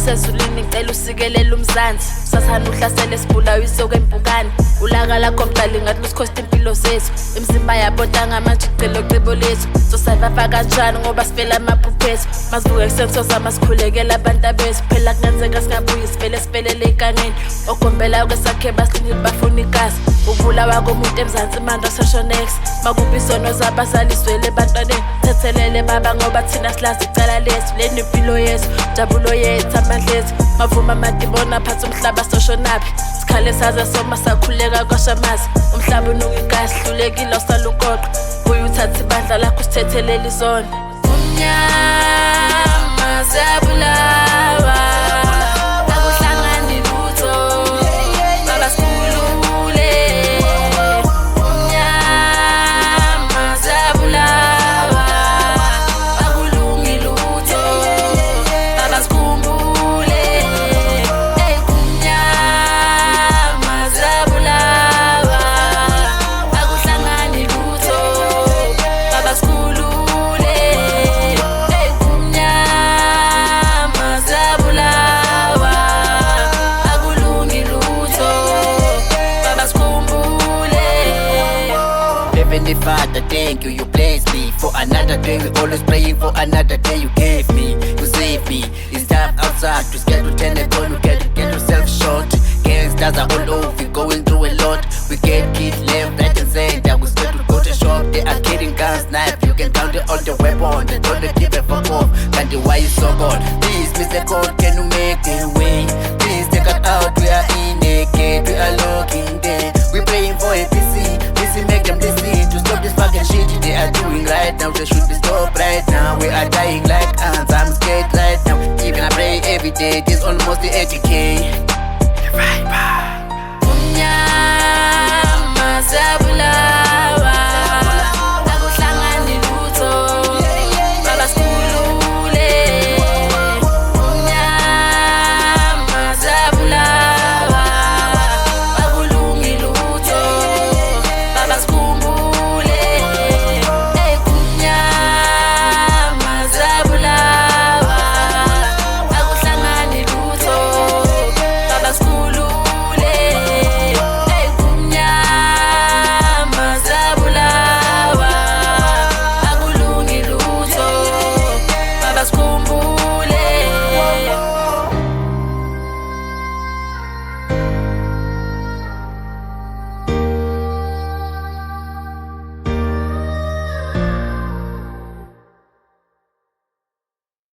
usezulwini ngicela usikelela umzansi usathanda uhlasele sibulawa isoko empukane ulaka lakho mdali ngathi lusikhosta impilo zethu imizimba yabonta ngamanje icela ocebo lethu sosurvive kanjani ngoba sifela amaphuphethu masivuke kusenzo zama sikhulekela abantu abethu phela kunenzeka singabuyi sifele ekangeni ogombela kwesakhe basilinde bafuna igazi ukubulawa komuntu emzansi manje seshonex makubi isono zabazaliswele ebantwaneni thethelele baba ngoba thina silazi icala lethu le nempilo yethu jabulo yethu amandla ethu mavuma amadibona phansi umhlaba soshonaphi sikhale saze soma sakhuleka kwashamazi umhlaba unuka sihlulekile usalukoqo buye uthathe ibandla lakho sithethelele izona umnyama siyabulawa akuhlangani lutho baba sikhulule umnyama siyabulawa akulungi lutho baba sikhumbule umnyama siyabulawa akuhlangani lutho baba sikhulule umnyama siyabulawa akulungi lutho baba sikhumbule. Heavenly Father, thank you, you blessed me for another day. We always praying for another day you gave me. You saved me. It's tough outside. We scared to turn the corner, get yourself short. Gangsters are all over, going through a lot. We get kids left, right and center. We scared to go to shop. They are getting guns, knife. You can count it on the weapon. They don't give a fuck off. Can't why you so good? Please, Mr. God, can you make a way? Please take us out. We are in the gate. We are looking there. We praying for a PC. Make them listen to stop this fucking shit they are doing right now. They should be stopped right now. We are dying like ants. I'm scared right now. Even I pray every day. This almost the 80K.